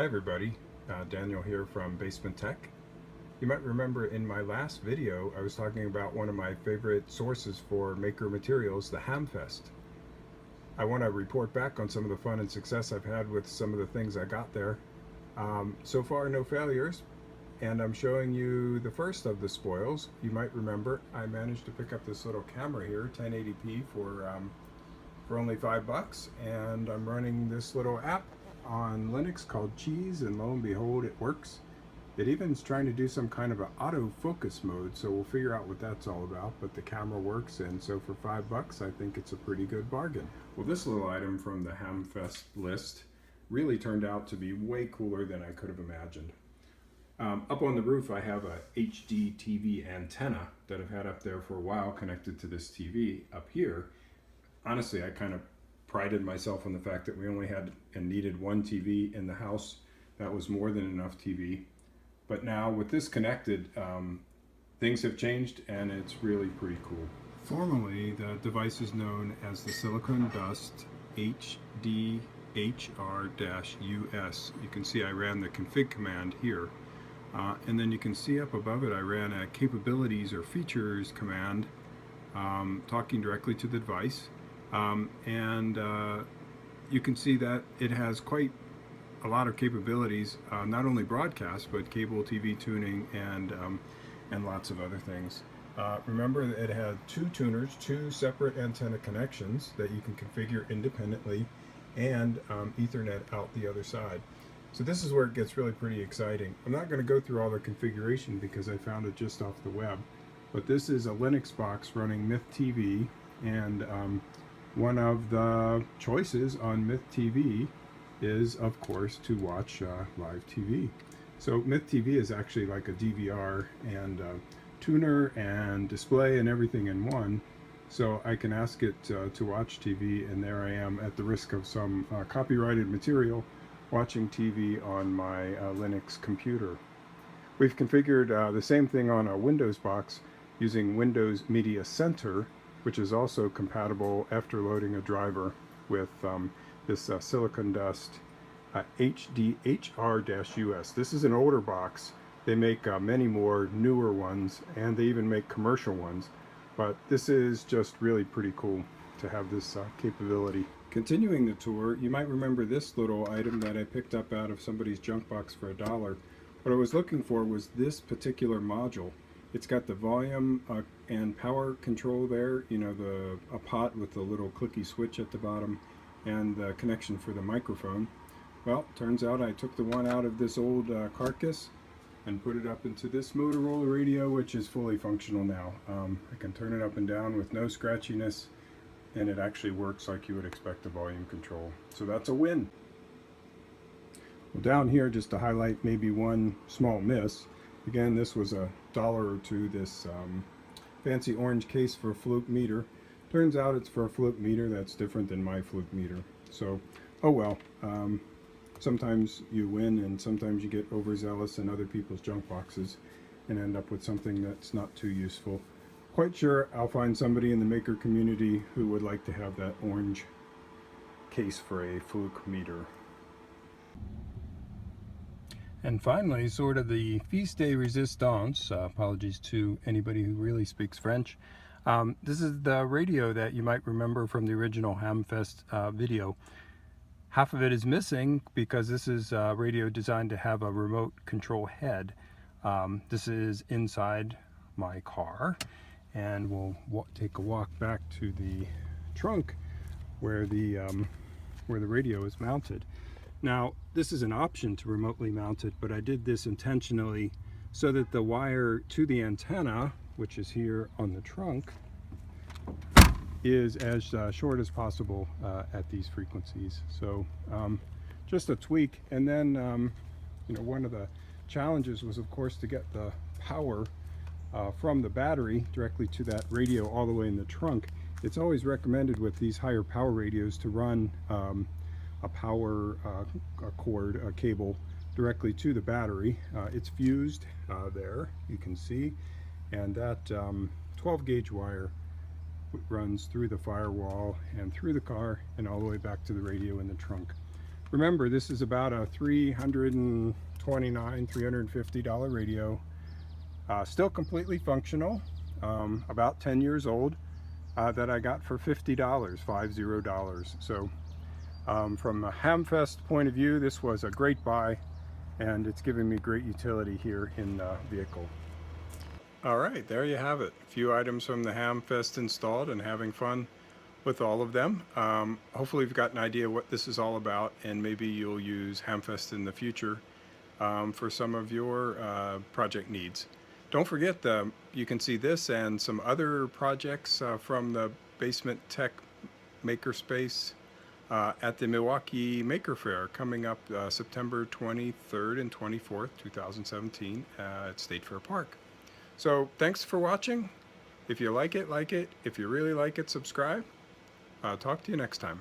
Hi everybody, Daniel here from Basement Tech. You might remember in my last video I was talking about one of my favorite sources for maker materials, the Hamfest. I want to report back on some of the fun and success I've had with some of the things I got there. So far no failures, and I'm showing you the first of the spoils. You might remember I managed to pick up this little camera here, 1080p for only $5, and I'm running this little app on Linux called Cheese, and lo and behold, it works. It even is trying to do some kind of an autofocus mode, so we'll figure out what that's all about, but the camera works, and so for $5 I think it's a pretty good bargain. Well, this little item from the Hamfest list really turned out to be way cooler than I could have imagined. Up on the roof I have a HD TV antenna that I've had up there for a while connected to this TV up here. Honestly, I kind of prided myself on the fact that we only had and needed one TV in the house. That was more than enough TV. But now with this connected, things have changed and it's really pretty cool. Formerly, the device is known as the Silicon Dust hdhr-us. You can see I ran the config command here. And then you can see up above it I ran a capabilities or features command talking directly to the device. You can see that it has quite a lot of capabilities, not only broadcast but cable TV tuning and lots of other things. Remember that it had two tuners, two separate antenna connections that you can configure independently, and Ethernet out the other side. So this is where it gets really pretty exciting. I'm not going to go through all the configuration because I found it just off the web, but this is a Linux box running MythTV, and one of the choices on MythTV is, of course, to watch live TV. So MythTV is actually like a DVR and tuner and display and everything in one. So I can ask it to watch TV, and there I am at the risk of some copyrighted material watching TV on my Linux computer. We've configured the same thing on a Windows box using Windows Media Center, which is also compatible after loading a driver with this Silicon Dust hdhr-us. This is an older box. They make many more newer ones, and they even make commercial ones, but this is just really pretty cool to have this capability. Continuing the tour, you might remember this little item that I picked up out of somebody's junk box for $1. What I was looking for was this particular module. It's got the volume and power control there, you know, a pot with the little clicky switch at the bottom, and the connection for the microphone. Well, turns out I took the one out of this old carcass and put it up into this Motorola radio, which is fully functional now. I can turn it up and down with no scratchiness, and it actually works like you would expect the volume control. So that's a win. Well, down here, just to highlight maybe one small miss, again, this was $1 or $2, this fancy orange case for a fluke meter. Turns out it's for a fluke meter that's different than my fluke meter. So, oh well. Sometimes you win, and sometimes you get overzealous in other people's junk boxes and end up with something that's not too useful. Quite sure I'll find somebody in the maker community who would like to have that orange case for a fluke meter. And finally, sort of the pièce de résistance, apologies to anybody who really speaks French. This is the radio that you might remember from the original Hamfest video. Half of it is missing because this is a radio designed to have a remote control head. This is inside my car, and we'll take a walk back to the trunk where the radio is mounted. Now, this is an option to remotely mount it, but I did this intentionally so that the wire to the antenna, which is here on the trunk, is as short as possible at these frequencies. So just a tweak. And then you know, one of the challenges was, of course, to get the power from the battery directly to that radio all the way in the trunk. It's always recommended with these higher power radios to run a power cord, a cable, directly to the battery. It's fused there, you can see, and that 12 gauge wire runs through the firewall and through the car and all the way back to the radio in the trunk. Remember, this is about a $329, $350 radio. Still completely functional, about 10 years old, that I got for $50, $50. So from a Hamfest point of view, this was a great buy, and it's giving me great utility here in the vehicle. All right, there you have it. A few items from the Hamfest installed and having fun with all of them. Hopefully you've got an idea what this is all about, and maybe you'll use Hamfest in the future for some of your project needs. Don't forget, you can see this and some other projects from the Basement Tech Makerspace at the Milwaukee Maker Fair coming up September 23rd and 24th, 2017 at State Fair Park. So thanks for watching. If you like it, like it. If you really like it, subscribe. Talk to you next time.